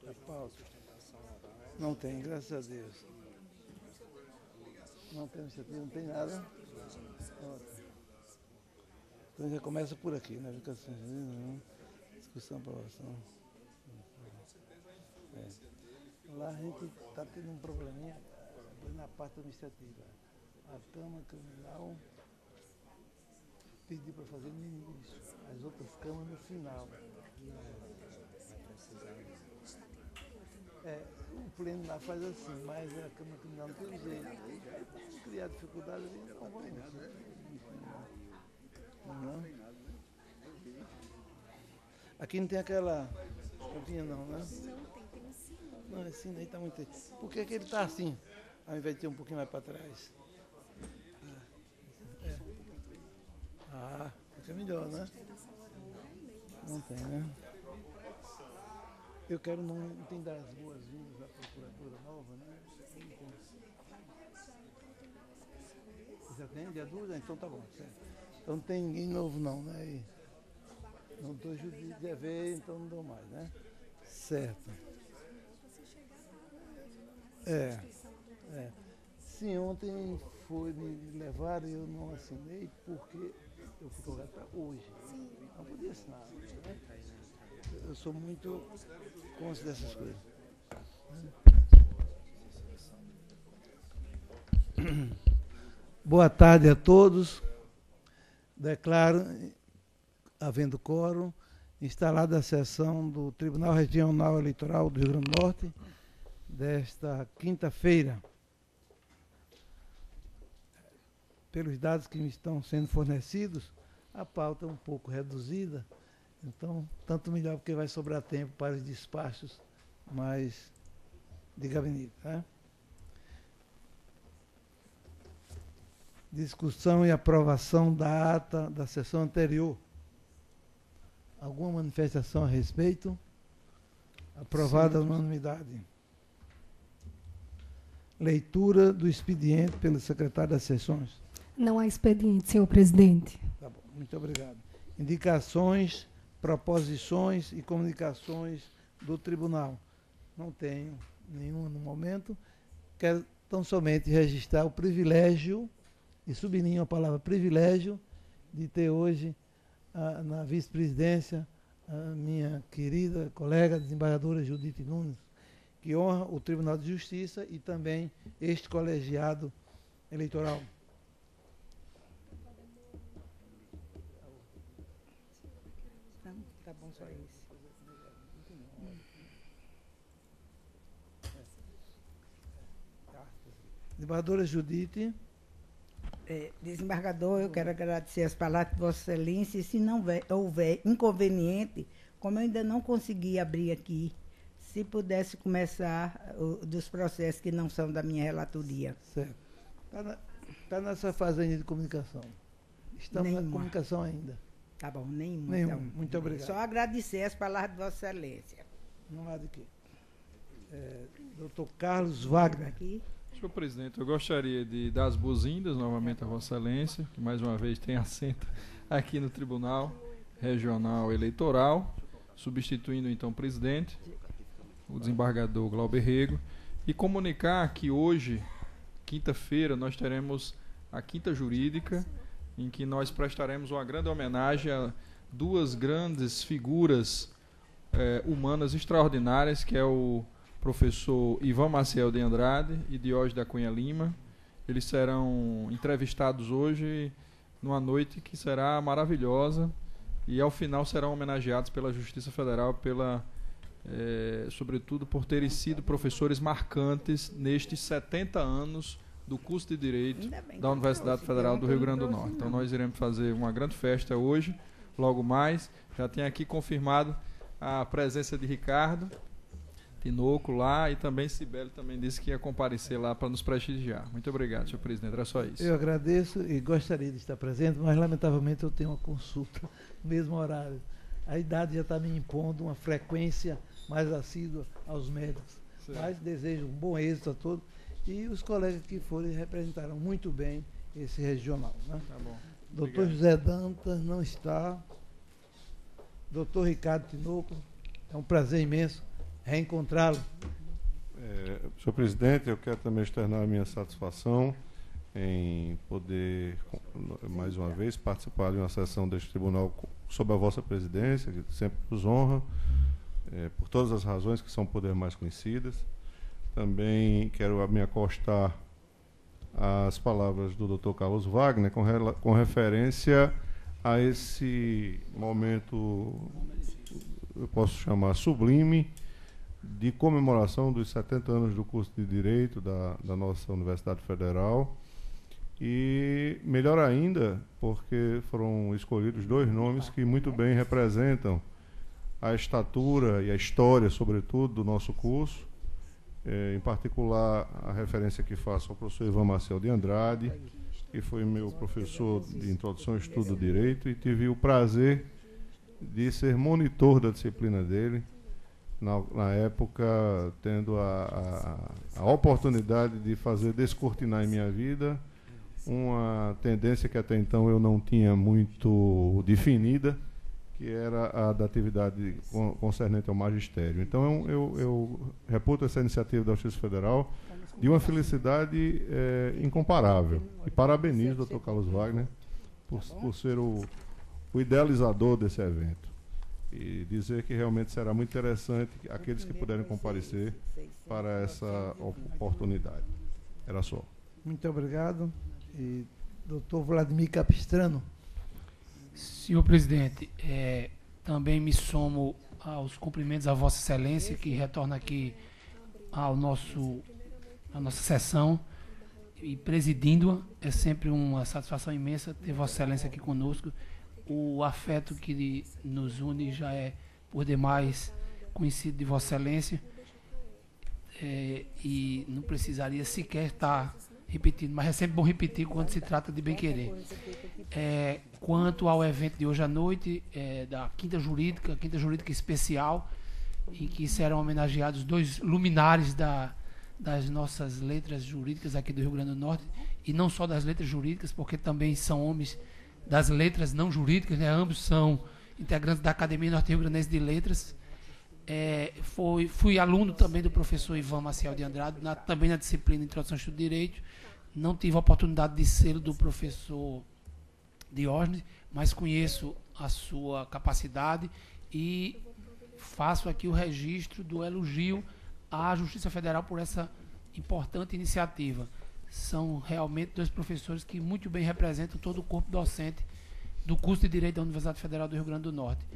A pauta. Não tem, graças a Deus. Não tem iniciativa, não tem nada. Então já começa por aqui, né? Discussão, aprovação. Lá a gente está tendo um probleminha na parte administrativa. A Câmara Criminal pediu para fazer no início, as outras câmaras no final. O pleno lá faz assim, mas a Câmara Criminal não tem jeito. Aí criar dificuldade ali, não vamos. Não. Aqui não tem aquela campinha não, né? Não, assim daí está muito. Por que ele está assim, ao invés de ter um pouquinho mais para trás? Fica melhor, né? Não tem, né? Eu quero não tem das boas-vindas à procuradora nova, né? Já tem? Dia 2? Então tá bom, certo. Então não tem ninguém novo não, né? E não estou judiando de ver, então não dou mais, né? Certo. Sim, ontem foi me levar e eu não assinei porque eu fui colocado para hoje. Não podia assinar, né? Eu sou muito consciente dessas coisas. Boa tarde a todos. Declaro, havendo quórum, instalada a sessão do Tribunal Regional Eleitoral do Rio Grande do Norte, desta quinta-feira. Pelos dados que me estão sendo fornecidos, a pauta é um pouco reduzida, então, tanto melhor porque vai sobrar tempo para os despachos mais de gabinete, né? Discussão e aprovação da ata da sessão anterior. Alguma manifestação a respeito? Aprovada a unanimidade. Leitura do expediente pelo secretário das sessões. Não há expediente, senhor presidente. Tá bom, muito obrigado. Indicações, proposições e comunicações do tribunal. Não tenho nenhuma no momento. Quero tão somente registrar o privilégio, e sublinho a palavra privilégio, de ter hoje na vice-presidência a minha querida colega desembargadora Judite Nunes, que honra o Tribunal de Justiça e também este colegiado eleitoral. Tá bom, só isso. Desembargadora Judite. Desembargador, eu quero agradecer as palavras de Vossa Excelência e se não houver inconveniente, como eu ainda não consegui abrir aqui, se pudesse começar dos processos que não são da minha relatoria. Certo. Está nessa fase ainda de comunicação. Estamos na comunicação ainda. Tá bom, nenhuma. Nenhuma. Então, muito obrigado. Só agradecer as palavras de Vossa Excelência. Não há de quê. Doutor Carlos Wagner. Aqui. Senhor presidente, eu gostaria de dar as boas-vindas novamente a Vossa Excelência, que mais uma vez tem assento aqui no Tribunal Regional Eleitoral, substituindo então o presidente, o desembargador Glauber Rego, e comunicar que hoje, quinta-feira, nós teremos a Quinta Jurídica, em que nós prestaremos uma grande homenagem a duas grandes figuras humanas extraordinárias, que é o professor Ivan Maciel de Andrade e Diógenes da Cunha Lima. Eles serão entrevistados hoje numa noite que será maravilhosa e ao final serão homenageados pela Justiça Federal, sobretudo por terem sido professores marcantes nestes 70 anos do curso de Direito da Universidade Federal do Rio Grande do Norte. Então nós iremos fazer uma grande festa hoje, logo mais. Já tem aqui confirmado a presença de Ricardo Tinoco lá, e também Cibele também disse que ia comparecer lá para nos prestigiar. Muito obrigado, senhor presidente. Era só isso. Eu agradeço e gostaria de estar presente, mas lamentavelmente eu tenho uma consulta no mesmo horário. A idade já está me impondo uma frequência mais assídua aos médicos. Certo. Mas desejo um bom êxito a todos. E os colegas que forem representaram muito bem esse regional, né? Tá bom. Doutor José Dantas não está. Doutor Ricardo Tinoco, é um prazer imenso reencontrá-lo. Senhor presidente, eu quero também externar a minha satisfação em poder, mais uma vez, participar de uma sessão deste tribunal sob a vossa presidência, que sempre nos honra, por todas as razões que são poder mais conhecidas. Também quero me acostar às palavras do Dr. Carlos Wagner com referência a esse momento, eu posso chamar sublime, de comemoração dos 70 anos do curso de Direito da nossa Universidade Federal. E, melhor ainda, porque foram escolhidos 2 nomes que muito bem representam a estatura e a história, sobretudo, do nosso curso. Em particular, a referência que faço ao professor Ivan Maciel de Andrade, que foi meu professor de Introdução ao Estudo do Direito, e tive o prazer de ser monitor da disciplina dele, na época, tendo a oportunidade de fazer descortinar em minha vida uma tendência que até então eu não tinha muito definida, que era a da atividade concernente ao magistério. Então, eu reputo essa iniciativa da Justiça Federal de uma felicidade incomparável. E parabenizo o Dr. Carlos Wagner por ser o idealizador desse evento. E dizer que realmente será muito interessante aqueles que puderem comparecer para essa oportunidade. Era só. Muito obrigado. E doutor Vladimir Capistrano. Senhor presidente, também me somo aos cumprimentos à Vossa Excelência, que retorna aqui à nossa sessão e presidindo-a. É sempre uma satisfação imensa ter Vossa Excelência aqui conosco. O afeto que nos une já é, por demais, conhecido de Vossa Excelência, e não precisaria sequer estar repetindo, mas é sempre bom repetir quando se trata de bem-querer. Quanto ao evento de hoje à noite, da Quinta Jurídica Especial, em que serão homenageados 2 luminares das nossas letras jurídicas aqui do Rio Grande do Norte, e não só das letras jurídicas, porque também são homens das letras não jurídicas, né? Ambos são integrantes da Academia Norte Rio Grandense de Letras. Fui aluno também do professor Ivan Maciel de Andrade, também na disciplina de Introdução ao Estudo do Direito. Não tive a oportunidade de ser do professor Diógenes, mas conheço a sua capacidade e faço aqui o registro do elogio à Justiça Federal por essa importante iniciativa. São realmente 2 professores que muito bem representam todo o corpo docente do curso de Direito da Universidade Federal do Rio Grande do Norte.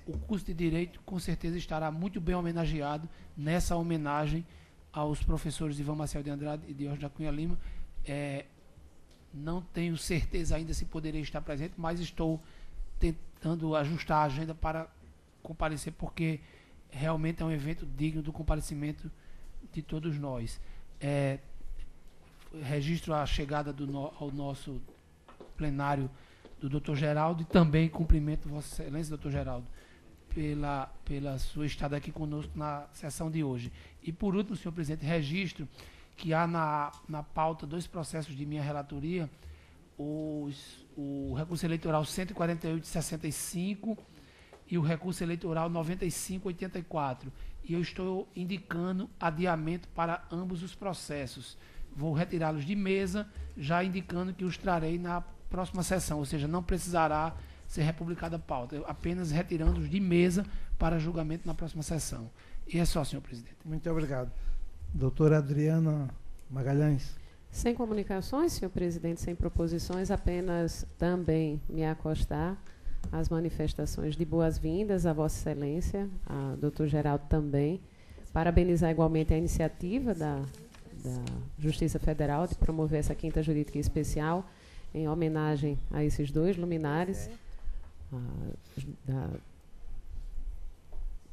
O curso de Direito, com certeza, estará muito bem homenageado nessa homenagem aos professores Ivan Maciel de Andrade e Diógenes da Cunha Lima. Não tenho certeza ainda se poderei estar presente, mas estou tentando ajustar a agenda para comparecer, porque realmente é um evento digno do comparecimento de todos nós. Registro a chegada ao nosso plenário do Dr. Geraldo e também cumprimento Vossa Excelência, Dr. Geraldo, pela sua estada aqui conosco na sessão de hoje. E, por último, senhor presidente, registro que há na pauta 2 processos de minha relatoria, o recurso eleitoral 148/65 e o recurso eleitoral 95/84. E eu estou indicando adiamento para ambos os processos. Vou retirá-los de mesa, já indicando que os trarei na próxima sessão, ou seja, não precisará ser republicada a pauta, apenas retirando-os de mesa para julgamento na próxima sessão. E é só, senhor presidente. Muito obrigado. Doutora Adriana Magalhães. Sem comunicações, senhor presidente, sem proposições, apenas também me acostar às manifestações de boas-vindas a Vossa Excelência, a doutor Geraldo também, parabenizar igualmente a iniciativa da Justiça Federal de promover essa Quinta Jurídica Especial em homenagem a esses 2 luminares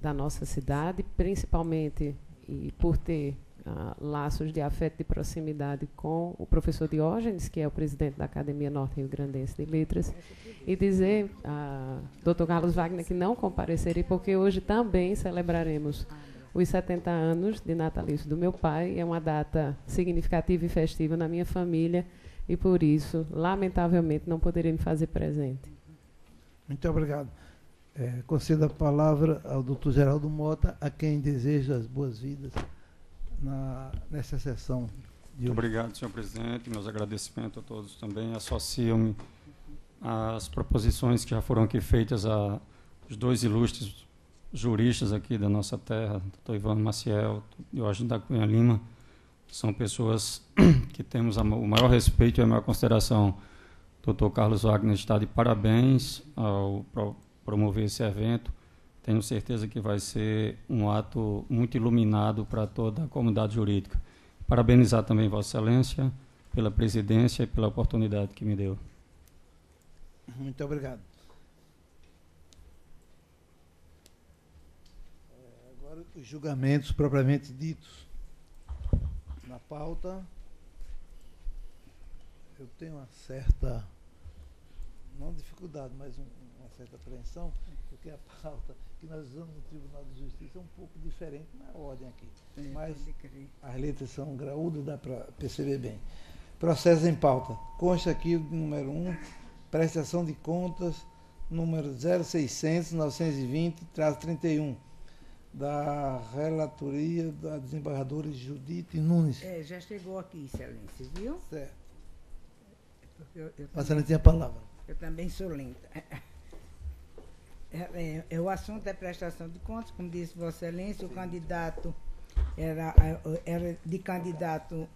da nossa cidade, principalmente e por ter laços de afeto de proximidade com o professor Diógenes, que é o presidente da Academia Norte Rio Grandense de Letras, e dizer a Dr. Carlos Wagner que não comparecerei, porque hoje também celebraremos os 70 anos de natalício do meu pai. É uma data significativa e festiva na minha família e, por isso, lamentavelmente, não poderei me fazer presente. Muito obrigado. Concedo a palavra ao doutor Geraldo Mota, a quem desejo as boas-vindas nessa sessão de Muito hoje. obrigado, senhor presidente. Meus agradecimentos a todos também. Associo-me às proposições que já foram aqui feitas aos dois ilustres juristas aqui da nossa terra, doutor Ivan Maciel e Diógenes da Cunha Lima. São pessoas que temos o maior respeito e a maior consideração. Doutor Carlos Wagner está de parabéns ao promover esse evento. Tenho certeza que vai ser um ato muito iluminado para toda a comunidade jurídica. Parabenizar também Vossa Excelência pela presidência e pela oportunidade que me deu. Muito obrigado. Agora, os julgamentos propriamente ditos. Na pauta, eu tenho uma certa, não dificuldade, mas uma certa apreensão, porque a pauta que nós usamos no Tribunal de Justiça é um pouco diferente na ordem aqui. Mas as letras são graúdas, dá para perceber bem. Processo em pauta. Consta aqui o número 1, prestação de contas, número 0600-920-31, da relatoria da desembargadora Judite Nunes. Já chegou aqui, Excelência, viu? Certo. Eu Vossa Excelência tem a palavra. Eu também sou lenta. O assunto é prestação de contas, como disse Vossa Excelência, o candidato era de candidato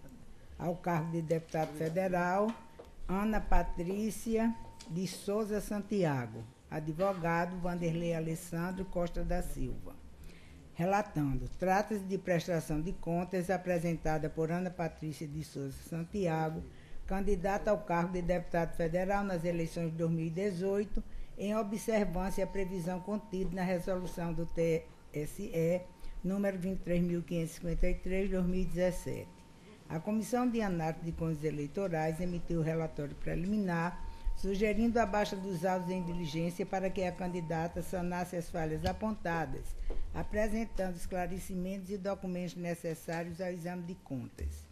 ao cargo de deputado federal, Ana Patrícia de Souza Santiago, advogado Vanderlei Alessandro Costa da Silva. Relatando, trata-se de prestação de contas apresentada por Ana Patrícia de Souza Santiago, candidata ao cargo de deputado federal nas eleições de 2018, em observância à previsão contida na resolução do TSE, número 23.553, 2017. A Comissão de Análise de Contas Eleitorais emitiu o relatório preliminar, sugerindo a baixa dos autos em diligência para que a candidata sanasse as falhas apontadas, apresentando esclarecimentos e documentos necessários ao exame de contas.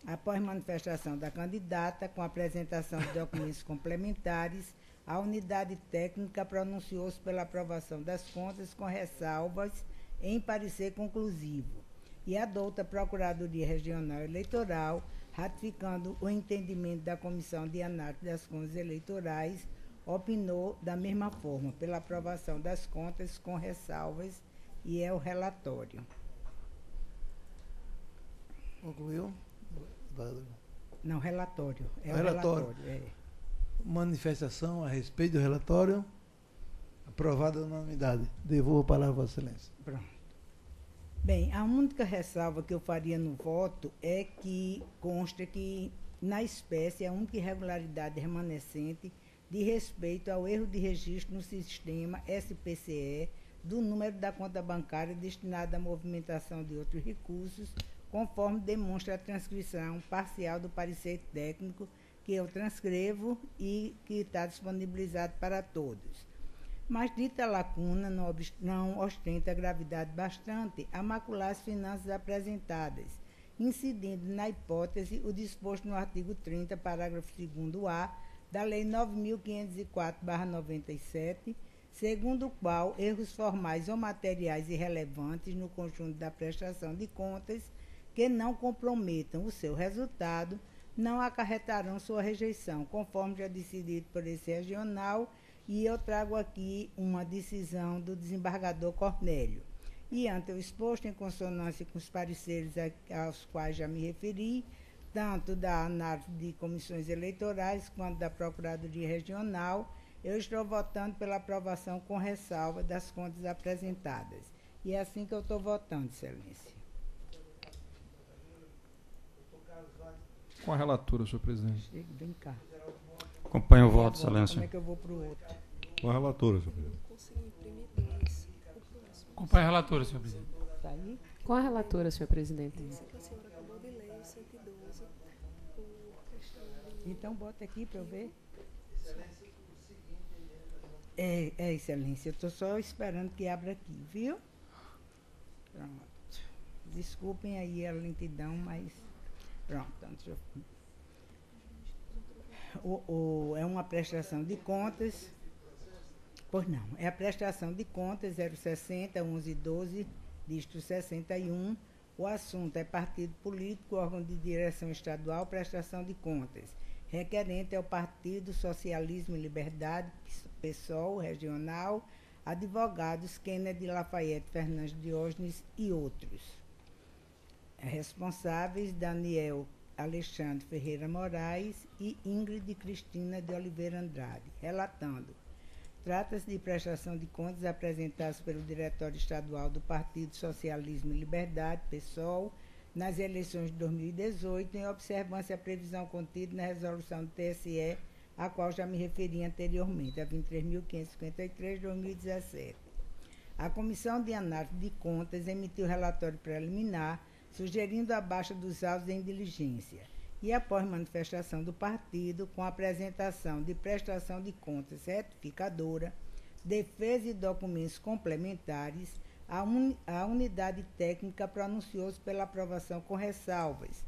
Após manifestação da candidata, com a apresentação de documentos complementares, a unidade técnica pronunciou-se pela aprovação das contas com ressalvas em parecer conclusivo e a douta Procuradoria Regional Eleitoral, ratificando o entendimento da Comissão de Análise das Contas Eleitorais, opinou da mesma forma pela aprovação das contas com ressalvas e é o relatório. Concluiu? Não, relatório. É o relatório. Manifestação a respeito do relatório, aprovada na unanimidade. Devolvo a palavra a Vossa Excelência. Pronto. Bem, a única ressalva que eu faria no voto é que consta que, na espécie, a única irregularidade remanescente de respeito ao erro de registro no sistema SPCE do número da conta bancária destinada à movimentação de outros recursos, conforme demonstra a transcrição parcial do parecer técnico que eu transcrevo e que está disponibilizado para todos. Mas dita lacuna não ostenta gravidade bastante a macular as finanças apresentadas, incidindo na hipótese o disposto no artigo 30, parágrafo 2º-A, da Lei 9.504/97, segundo o qual erros formais ou materiais irrelevantes no conjunto da prestação de contas que não comprometam o seu resultado não acarretarão sua rejeição, conforme já decidido por esse regional, e eu trago aqui uma decisão do desembargador Cornélio. E ante o exposto, em consonância com os pareceres aos quais já me referi, tanto da análise de comissões eleitorais quanto da Procuradoria Regional, eu estou votando pela aprovação com ressalva das contas apresentadas. E é assim que eu estou votando, Excelência. Com a relatura, senhor presidente. Vem cá. Acompanho o voto, Excelência. Como é que eu vou para o outro? Com a relatora, senhor presidente. Acompanho a relatora, senhor presidente. Está aí? Com a relatora, senhor presidente. Então, bota aqui para eu ver. Excelência, eu estou só esperando que abra aqui, viu? Pronto. Desculpem aí a lentidão, mas... Pronto, então, deixa eu... é uma prestação de contas Pois não. É a prestação de contas 060 1112, dígito 61. O assunto é partido político, órgão de direção estadual, prestação de contas. Requerente é o Partido Socialismo e Liberdade, PSOL, regional, advogados Kennedy Lafayette Fernandes Diógenes e outros. Responsáveis Daniel Alexandre Ferreira Moraes e Ingrid Cristina de Oliveira Andrade. Relatando. Trata-se de prestação de contas apresentadas pelo Diretório Estadual do Partido Socialismo e Liberdade, PSOL, nas eleições de 2018, em observância à previsão contida na resolução do TSE, a qual já me referi anteriormente, a 23.553 de 2017. A Comissão de Análise de Contas emitiu relatório preliminar, sugerindo a baixa dos autos em diligência. E após manifestação do partido, com apresentação de prestação de contas retificadora, defesa e documentos complementares, a unidade técnica pronunciou-se pela aprovação com ressalvas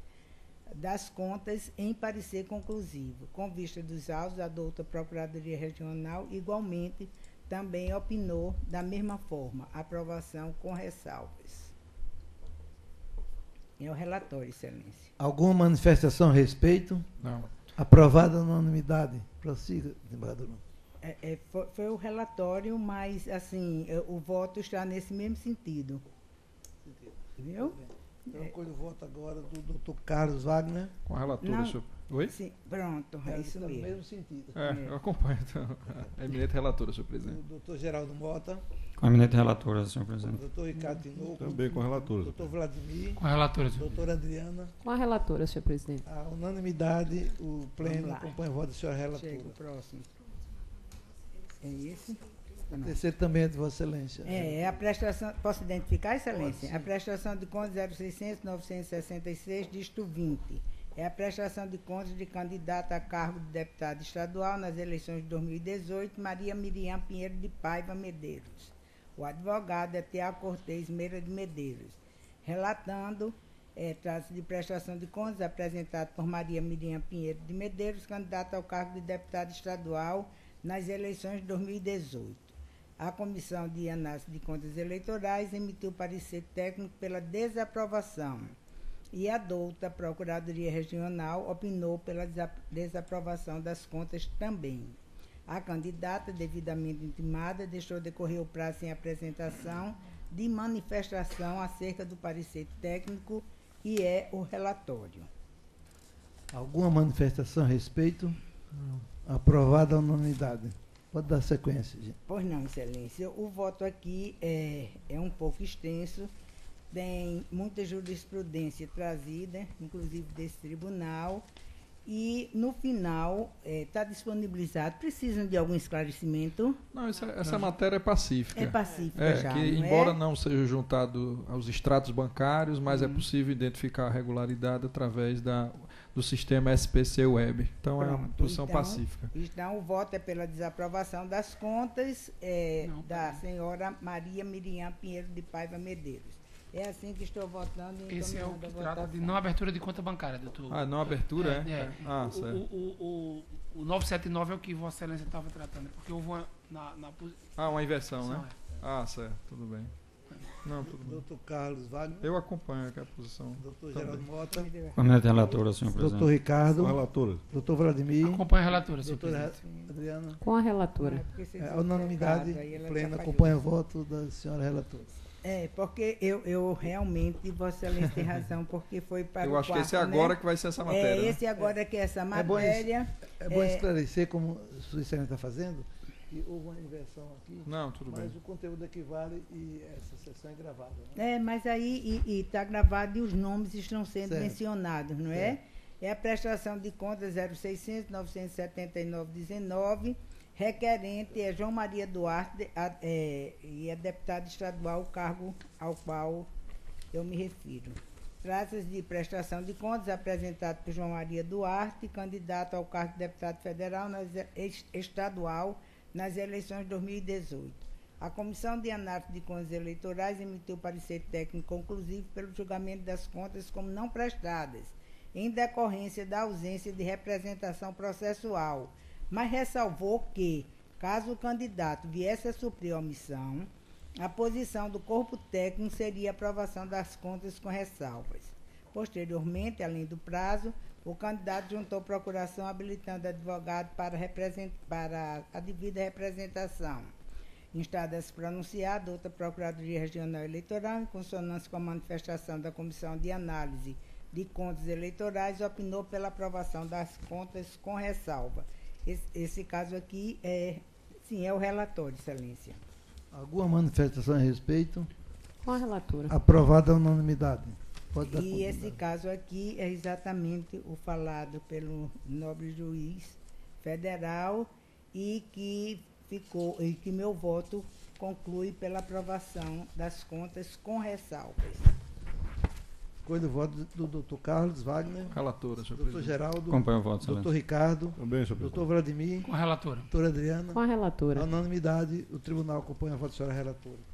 das contas em parecer conclusivo. Com vista dos autos, a douta Procuradoria Regional igualmente também opinou da mesma forma, aprovação com ressalvas. É o relatório, Excelência. Alguma manifestação a respeito? Não. Aprovada a unanimidade. Prossiga, desembargador. Foi o relatório, mas assim, o voto está nesse mesmo sentido. Viu? Eu acolho o voto agora do doutor Carlos Wagner. Com a relatora, Não. senhor. Oi? Sim, pronto, é isso Está no mesmo. mesmo sentido. Eu acompanho, então. A eminente relatora, senhor O presidente. doutor Geraldo Mota, Com a eminente relatora, senhor o presidente. doutor Ricardo Tinoco, Também com a relatora. o doutor Vladimir, Com a relatora, a senhor. doutora Adriana. Com a relatora, senhor presidente. A unanimidade, o pleno Vamos lá. acompanha o voto da senhora relatora. Chega o próximo. É esse? O terceiro também é de Vossa Excelência. É a prestação. Posso identificar, Excelência? Pode, A prestação de contas 0600 966, dígito 20. É a prestação de contas de candidata a cargo de deputado estadual nas eleições de 2018, Maria Miriam Pinheiro de Paiva Medeiros. O advogado é Tiago Cortez Meira de Medeiros. Relatando, trata-se de prestação de contas apresentado por Maria Miriam Pinheiro de Medeiros, candidata ao cargo de deputado estadual nas eleições de 2018. A Comissão de Análise de Contas Eleitorais emitiu parecer técnico pela desaprovação e a douta Procuradoria Regional opinou pela desaprovação das contas também. A candidata, devidamente intimada, deixou decorrer o prazo sem apresentação de manifestação acerca do parecer técnico e é o relatório. Alguma manifestação a respeito? Não. Aprovada a unanimidade. Pode dar sequência, gente. Pois não, Excelência. O voto aqui é um pouco extenso, tem muita jurisprudência trazida, inclusive desse tribunal, e no final está disponibilizado. Precisam de algum esclarecimento? Não, essa matéria é pacífica. É pacífica já, que não embora é? não seja juntado aos extratos bancários, mas é possível identificar a regularidade através do sistema SPC Web. Então é uma Pronto, posição então, pacífica. Então, o voto é pela desaprovação das contas Não, da senhora Maria Miriam Pinheiro de Paiva Medeiros. É assim que estou votando e Esse é o encaminhando que a trata de votação. não abertura de conta bancária, doutor. Ah, não abertura, é? É. Ah, certo. O 979 é o que Vossa Excelência estava tratando, porque houve uma Ah, uma inversão, né? posição, Ah, certo, tudo bem. Não, tudo bem. Doutor Carlos Wagner, Eu acompanho aqui a posição. doutor Também. Geraldo Mota, Com a eminente relatora, senhor doutor presidente. Ricardo, Com a relatora. doutor Vladimir, Acompanha a relatora, senhor doutora presidente. Adriana. Com a relatora. Porque vocês A vão unanimidade, trocado, aí ela pleno atrapalhou. acompanha o voto da senhora relatora. Porque eu realmente, Vossa Excelência tem razão, porque foi para Eu o acho que esse é quarto, agora né? que vai ser essa matéria. né? Esse agora que é essa É bom matéria. É bom esclarecer, como o Sua Excelência está fazendo, que houve uma inversão aqui, Não, tudo bem. mas o conteúdo equivale e essa sessão é gravada. Né? Mas aí está gravado e os nomes estão sendo Certo. mencionados, não é? É a prestação de contas 0600 979 19, requerente é João Maria Duarte, e é deputado estadual, o cargo ao qual eu me refiro. Trata-se de prestação de contas apresentado por João Maria Duarte, candidato ao cargo de deputado federal estadual nas eleições de 2018. A Comissão de Análise de Contas Eleitorais emitiu parecer técnico conclusivo pelo julgamento das contas como não prestadas, em decorrência da ausência de representação processual, mas ressalvou que, Caso o candidato viesse a suprir a omissão, a posição do corpo técnico seria a aprovação das contas com ressalvas. Posteriormente, além do prazo, o candidato juntou procuração habilitando advogado para a devida representação. Instada a se pronunciar, outra Procuradoria Regional Eleitoral, em consonância com a manifestação da Comissão de Análise de Contas Eleitorais, opinou pela aprovação das contas com ressalva. Esse caso aqui é o relatório, Excelência. Alguma manifestação a respeito? Com a relatora. Aprovada a unanimidade. Pode dar E esse continuidade. caso aqui é exatamente o falado pelo nobre juiz federal e que meu voto conclui pela aprovação das contas com ressalvas. Coisa do voto do Dr. Carlos Wagner, Relatora, senhor Dr. presidente. Geraldo, Acompanho o voto, Dr. excelência. Ricardo, Também, senhor Dr. presidente. Vladimir, Com a relatora. doutora Adriana. Com a A relatora. unanimidade, o tribunal acompanha a voto da senhora relatora.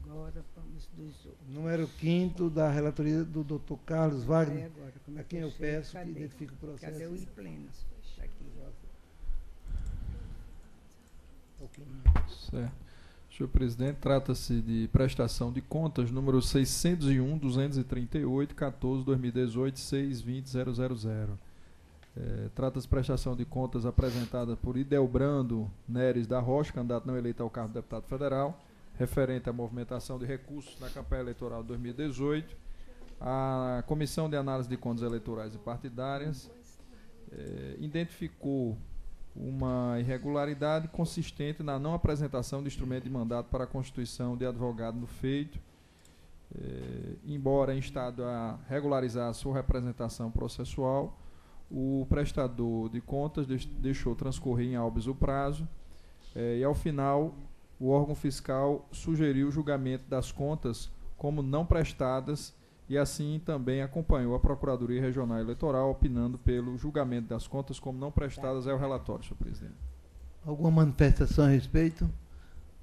Agora vamos dos outros. Número 5º da relatoria do Dr. Carlos Wagner, Agora, como é a quem eu chego? peço que Cadê? identifique o processo. Cadê o I pleno? Tá aqui. Certo. Senhor presidente, trata-se de prestação de contas número 601-238-14-2018-620-000. Trata-se de prestação de contas apresentada por Idelbrando Neres da Rocha, candidato não eleito ao cargo de deputado federal, referente à movimentação de recursos na campanha eleitoral de 2018. A Comissão de Análise de Contas Eleitorais e Partidárias identificou uma irregularidade consistente na não apresentação de instrumento de mandato para a constituição de advogado no feito, embora instado a regularizar a sua representação processual, o prestador de contas deixou transcorrer em habeas o prazo e, ao final, o órgão fiscal sugeriu o julgamento das contas como não prestadas e assim também acompanhou a Procuradoria Regional Eleitoral, opinando pelo julgamento das contas como não prestadas. É o relatório, senhor presidente. Alguma manifestação a respeito?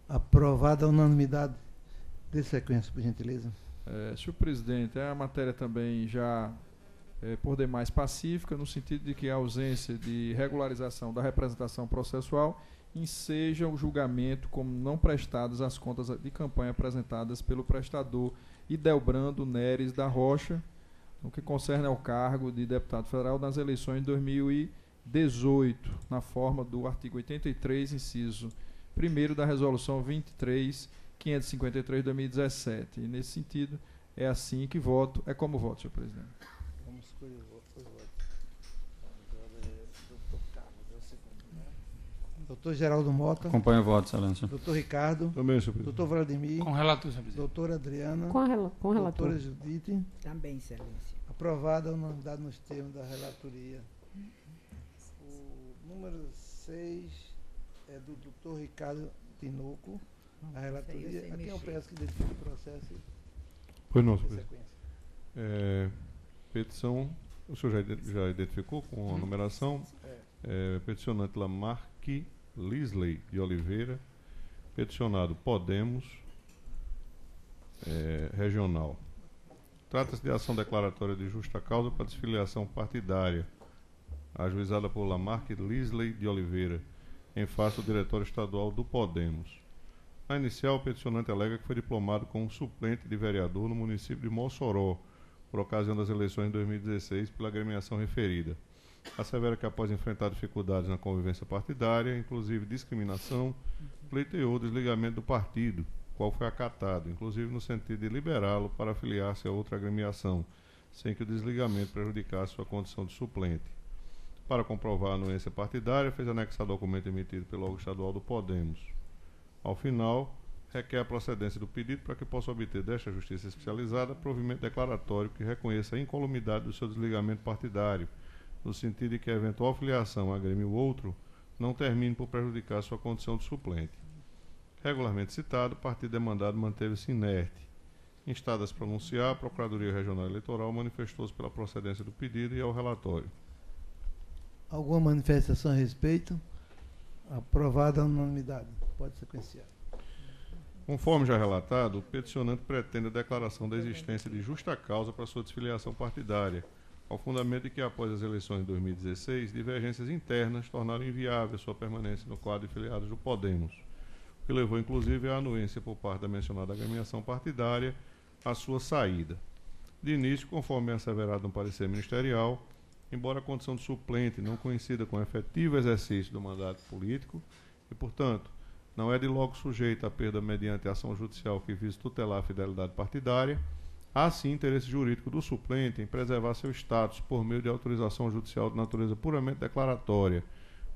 Aprovada a unanimidade. Dê sequência, por gentileza. Senhor presidente, é a matéria também já por demais pacífica, no sentido de que a ausência de regularização da representação processual enseja o julgamento como não prestadas as contas de campanha apresentadas pelo prestador Idelbrando Neres da Rocha, no que concerne ao cargo de deputado federal nas eleições de 2018, na forma do artigo 83, inciso 1º da Resolução 23.553 de 2017. E, nesse sentido, é assim que voto. É como voto, senhor presidente. Vamos escolher o voto. Doutor Geraldo Mota, Acompanho o voto, excelência. doutor Ricardo, Também, senhor presidente. doutor Vladimir, Com o relator, senhor presidente. doutora Adriana, Com o relator. doutora Judite. Também, Excelência. Aprovada a unanimidade nos termos da relatoria. O número 6 é do doutor Ricardo Tinoco, a relatoria. A quem eu peço que identifique o processo Pois não, e senhor dê presidente. sequência. Petição, o senhor já identificou com a numeração? Peticionante Lamarque Lisley de Oliveira, peticionado Podemos, regional. Trata-se de ação declaratória de justa causa para desfiliação partidária, ajuizada por Lamarque Lisley de Oliveira, em face do diretório estadual do Podemos. Na inicial, o peticionante alega que foi diplomado como suplente de vereador no município de Mossoró, por ocasião das eleições de 2016, pela agremiação referida. Assevera que, após enfrentar dificuldades na convivência partidária, inclusive discriminação, pleiteou o desligamento do partido, qual foi acatado, inclusive no sentido de liberá-lo para afiliar-se a outra agremiação, sem que o desligamento prejudicasse sua condição de suplente. Para comprovar a anuência partidária, fez anexar documento emitido pelo órgão estadual do Podemos. Ao final, requer a procedência do pedido para que possa obter desta Justiça Especializada provimento declaratório que reconheça a incolumidade do seu desligamento partidário, no sentido de que a eventual filiação a grêmio outro não termine por prejudicar sua condição de suplente. Regularmente citado, o partido demandado manteve-se inerte. Instada a se pronunciar, a Procuradoria Regional Eleitoral manifestou-se pela procedência do pedido e ao relatório. Alguma manifestação a respeito? Aprovada a unanimidade. Pode sequenciar. Conforme já relatado, o peticionante pretende a declaração da existência de justa causa para sua desfiliação partidária, ao fundamento de que, após as eleições de 2016, divergências internas tornaram inviável a sua permanência no quadro de filiados do Podemos, o que levou, inclusive, à anuência por parte da mencionada agremiação partidária à sua saída. De início, conforme é asseverado no parecer ministerial, embora a condição de suplente não coincida com o efetivo exercício do mandato político e, portanto, não é de logo sujeita à perda mediante ação judicial que vise tutelar a fidelidade partidária, há sim interesse jurídico do suplente em preservar seu status por meio de autorização judicial de natureza puramente declaratória,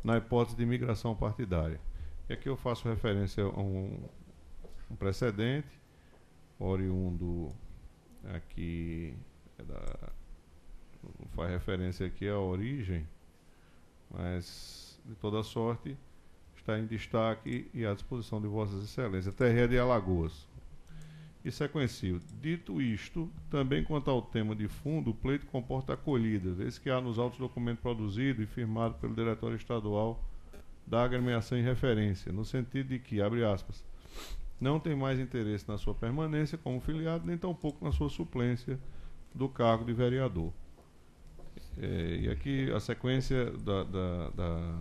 na hipótese de migração partidária. E aqui eu faço referência a um precedente, oriundo aqui, não faz referência aqui à origem, mas de toda sorte está em destaque e à disposição de Vossas Excelências. TRE de Alagoas. E sequencio. Dito isto, também quanto ao tema de fundo, o pleito comporta acolhida, vez que há nos autos documento produzido e firmado pelo Diretório Estadual da agremiação em referência, no sentido de que, abre aspas, não tem mais interesse na sua permanência como filiado, nem tampouco na sua suplência do cargo de vereador. E aqui a sequência da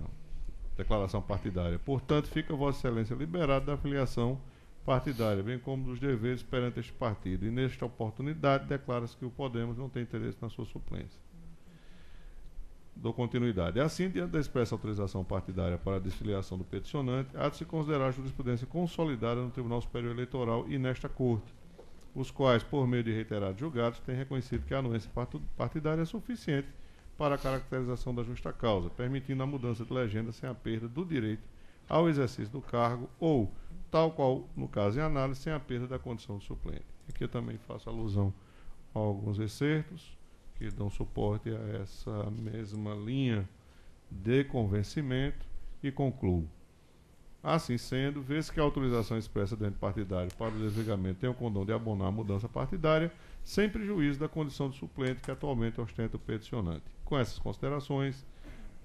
declaração partidária. Portanto, fica Vossa Excelência liberado da filiação partidária, bem como dos deveres perante este partido. E nesta oportunidade declara-se que o Podemos não tem interesse na sua suplência. Dou continuidade. Assim, diante da expressa autorização partidária para a desfiliação do peticionante, há de se considerar a jurisprudência consolidada no Tribunal Superior Eleitoral e nesta Corte, os quais, por meio de reiterados julgados, têm reconhecido que a anuência partidária é suficiente para a caracterização da justa causa, permitindo a mudança de legenda sem a perda do direito ao exercício do cargo ou, tal qual no caso em análise, sem a perda da condição de suplente. Aqui eu também faço alusão a alguns excertos que dão suporte a essa mesma linha de convencimento e concluo. Assim sendo, vez que a autorização expressa do ente partidário para o desligamento tem o condão de abonar a mudança partidária, sem prejuízo da condição de suplente que atualmente ostenta o peticionante. Com essas considerações,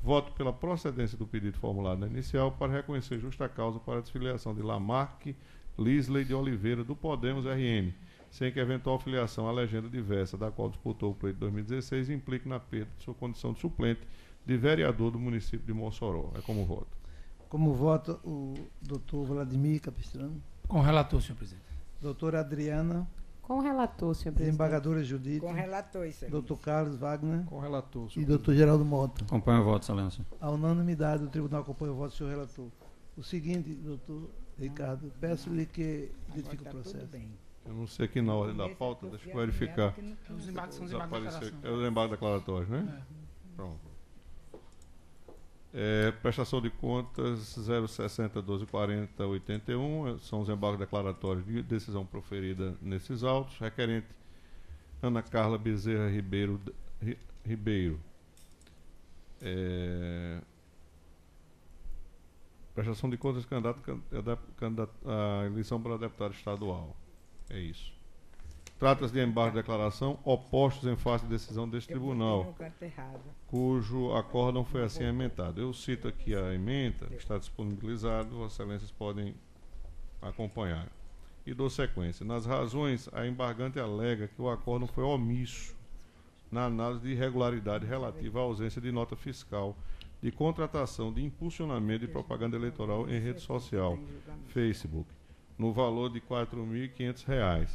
voto pela procedência do pedido formulado na inicial para reconhecer justa causa para a desfiliação de Lamarque Lisley de Oliveira do Podemos RN, sem que a eventual filiação à legenda diversa da qual disputou o pleito de 2016 implique na perda de sua condição de suplente de vereador do município de Mossoró. É como voto. Como vota o doutor Vladimir Capistrano? Com o relator, senhor presidente. Doutora Adriana? Com o relator, senhor presidente. Desembargadora Judite? Com relator, excelência. Doutor Carlos Wagner? Com o relator, E doutor Geraldo Mota? Acompanho o voto, excelência. A unanimidade do tribunal acompanha o voto do senhor relator. O seguinte, doutor Ricardo, peço-lhe que identifique o processo. Eu não sei aqui na ordem da pauta, deixa eu verificar. Os embargos são os embargos de declaração. É o embargo declaratório, né? Pronto. Prestação de contas 060-1240-81, são os embargos declaratórios de decisão proferida nesses autos. Requerente Ana Carla Bezerra Ribeiro. Prestação de contas candidato à eleição para deputado estadual. É isso. Trata-se de embargo de declaração opostos em face de decisão deste tribunal, cujo acórdão foi assim emendado. Eu cito aqui a emenda, que está disponibilizado, Vossas Excelências podem acompanhar. E dou sequência. Nas razões, a embargante alega que o acórdão foi omisso na análise de irregularidade relativa à ausência de nota fiscal de contratação de impulsionamento de propaganda eleitoral em rede social, Facebook, no valor de R$ 4.500.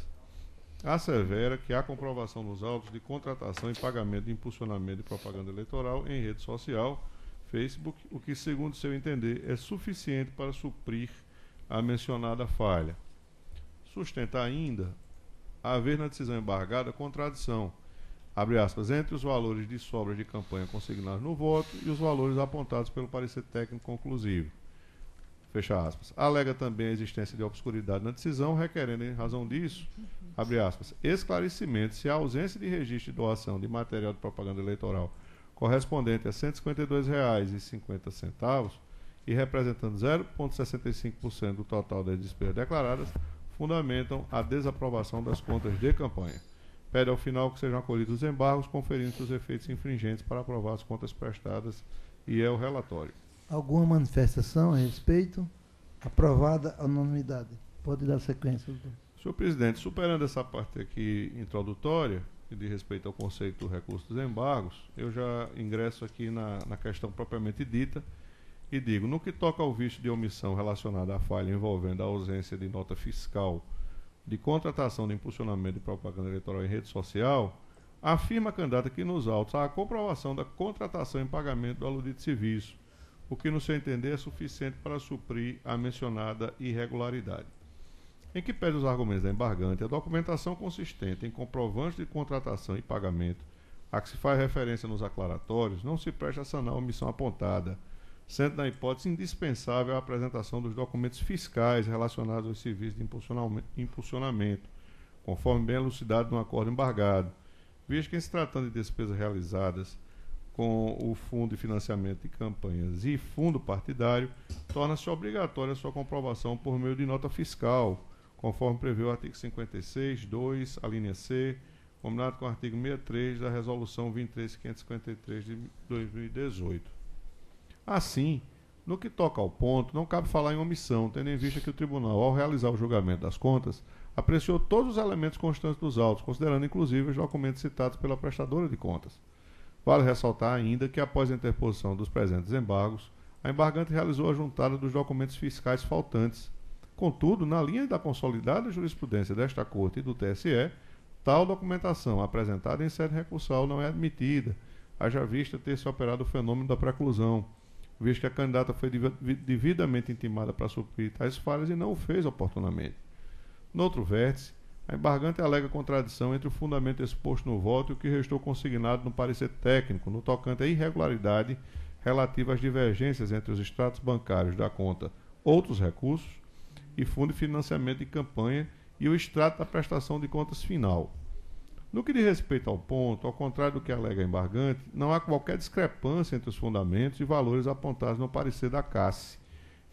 Assevera que há comprovação nos autos de contratação e pagamento de impulsionamento de propaganda eleitoral em rede social, Facebook, o que, segundo seu entender, é suficiente para suprir a mencionada falha. Sustenta ainda haver na decisão embargada contradição, abre aspas, entre os valores de sobras de campanha consignados no voto e os valores apontados pelo parecer técnico conclusivo. Fecha aspas. Alega também a existência de obscuridade na decisão, requerendo, em razão disso, abre aspas, esclarecimento se a ausência de registro de doação de material de propaganda eleitoral correspondente a R$ 152,50 e representando 0,65% do total das despesas declaradas, fundamentam a desaprovação das contas de campanha. Pede ao final que sejam acolhidos os embargos, conferindo seus efeitos infringentes para aprovar as contas prestadas, e é o relatório. Alguma manifestação a respeito? Aprovada a unanimidade. Pode dar sequência, doutor. Senhor presidente, superando essa parte aqui introdutória, que diz respeito ao conceito do recurso dos embargos, eu já ingresso aqui na questão propriamente dita e digo, no que toca ao vício de omissão relacionado à falha envolvendo a ausência de nota fiscal de contratação de impulsionamento de propaganda eleitoral em rede social, afirma a candidata que nos autos há a comprovação da contratação em pagamento do aludido serviço, o que, no seu entender, é suficiente para suprir a mencionada irregularidade. Em que pese os argumentos da embargante, a documentação consistente em comprovantes de contratação e pagamento a que se faz referência nos aclaratórios não se presta a sanar a omissão apontada, sendo na hipótese indispensável a apresentação dos documentos fiscais relacionados aos serviços de impulsionamento, conforme bem elucidado no acordo embargado, visto que, em se tratando de despesas realizadas com o Fundo de Financiamento de Campanhas e Fundo Partidário, torna-se obrigatória a sua comprovação por meio de nota fiscal, conforme prevê o artigo 56, 2, a linha C, combinado com o artigo 63 da Resolução 23.553 de 2018. Assim, no que toca ao ponto, não cabe falar em omissão, tendo em vista que o tribunal, ao realizar o julgamento das contas, apreciou todos os elementos constantes dos autos, considerando inclusive os documentos citados pela prestadora de contas. Vale ressaltar ainda que, após a interposição dos presentes embargos, a embargante realizou a juntada dos documentos fiscais faltantes. Contudo, na linha da consolidada jurisprudência desta Corte e do TSE, tal documentação apresentada em sede recursal não é admitida, haja vista ter se operado o fenômeno da preclusão, visto que a candidata foi devidamente intimada para suprir tais falhas e não o fez oportunamente. No outro vértice, a embargante alega contradição entre o fundamento exposto no voto e o que restou consignado no parecer técnico, no tocante à irregularidade relativa às divergências entre os extratos bancários da conta Outros Recursos e Fundo de Financiamento de Campanha e o extrato da prestação de contas final. No que diz respeito ao ponto, ao contrário do que alega a embargante, não há qualquer discrepância entre os fundamentos e valores apontados no parecer da CASSE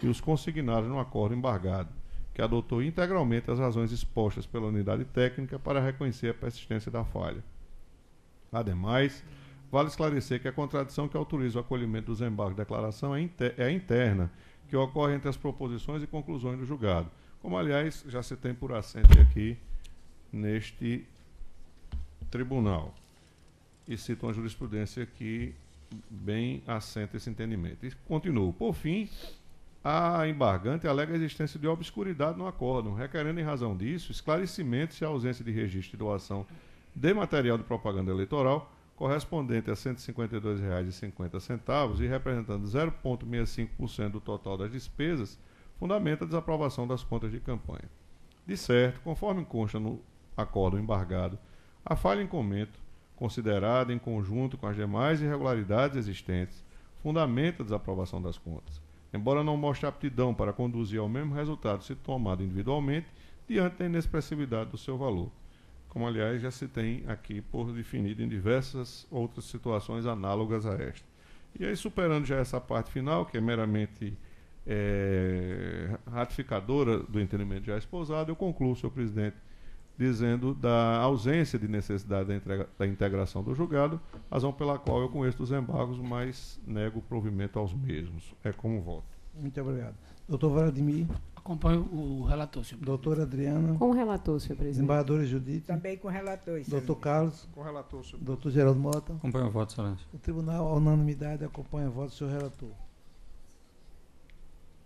e os consignados no acordo embargado, que adotou integralmente as razões expostas pela unidade técnica para reconhecer a persistência da falha. Ademais, vale esclarecer que a contradição que autoriza o acolhimento dos embargos de declaração é interna, que ocorre entre as proposições e conclusões do julgado, como, aliás, já se tem por assente aqui neste tribunal. E cito uma jurisprudência que bem assenta esse entendimento. E continuo. Por fim, a embargante alega a existência de obscuridade no acórdão, requerendo, em razão disso, esclarecimento se a ausência de registro de doação de material de propaganda eleitoral, correspondente a R$ 152,50 e representando 0,65% do total das despesas, fundamenta a desaprovação das contas de campanha. De certo, conforme consta no acórdão embargado, a falha em comento, considerada em conjunto com as demais irregularidades existentes, fundamenta a desaprovação das contas, embora não mostre aptidão para conduzir ao mesmo resultado se tomado individualmente, diante da inexpressividade do seu valor, como, aliás, já se tem aqui por definido em diversas outras situações análogas a esta. E aí, superando já essa parte final, que é meramente ratificadora do entendimento já esposado, eu concluo, senhor presidente, dizendo da ausência de necessidade da integração do julgado, razão pela qual eu conheço os embargos, mas nego o provimento aos mesmos. É como voto. Muito obrigado. Doutor Vladimir. Acompanho o relator, senhor presidente. Doutora Adriana. Com o relator, senhor presidente. Desembargadora Judite. Também com o relator. Doutor Carlos. Com o relator, senhor. Doutor Geraldo Mota. Acompanho o voto, excelência. O tribunal, à unanimidade, acompanha o voto do senhor relator.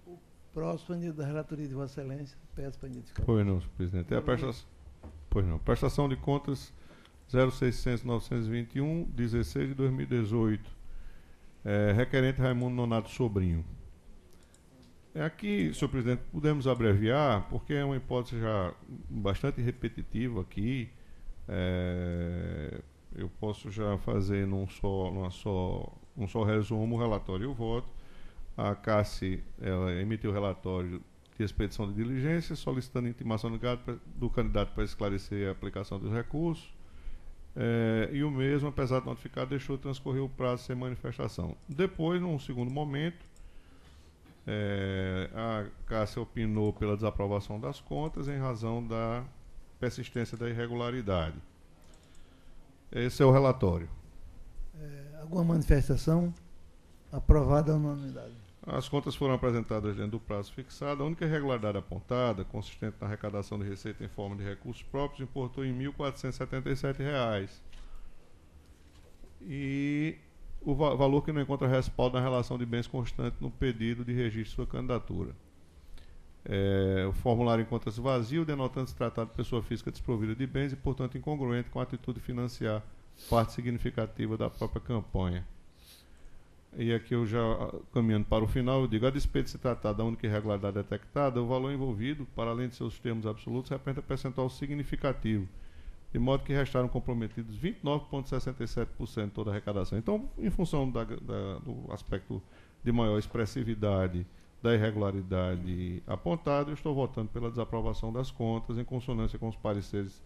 O próximo nível da relatoria de Vossa Excelência, peço para identificar. Pois não, senhor presidente. É a prestação. Pois não. Prestação de contas 0600-921, 16 de 2018. Requerente Raimundo Nonato Sobrinho. Aqui, senhor presidente, podemos abreviar, porque é uma hipótese já bastante repetitiva aqui. Eu posso já fazer num só resumo o relatório e o voto. A CASSE ela emitiu o relatório de expedição de diligência, solicitando intimação do candidato para esclarecer a aplicação dos recursos. E o mesmo, apesar de notificado, deixou transcorrer o prazo sem manifestação. Depois, num segundo momento, a CASSE opinou pela desaprovação das contas em razão da persistência da irregularidade. Esse é o relatório. Alguma manifestação? Aprovada a unanimidade. As contas foram apresentadas dentro do prazo fixado. A única irregularidade apontada, consistente na arrecadação de receita em forma de recursos próprios, importou em R$ 1.477. E o valor que não encontra respaldo na relação de bens constante no pedido de registro de sua candidatura. O formulário encontra-se vazio, denotando se tratar de pessoa física desprovida de bens e, portanto, incongruente com a atitude de financiar parte significativa da própria campanha. E aqui eu já, caminhando para o final, eu digo, a despeito de se tratar da única irregularidade detectada, o valor envolvido, para além de seus termos absolutos, representa percentual significativo, de modo que restaram comprometidos 29,67% de toda a arrecadação. Então, em função do aspecto de maior expressividade da irregularidade apontada, eu estou votando pela desaprovação das contas, em consonância com os pareceres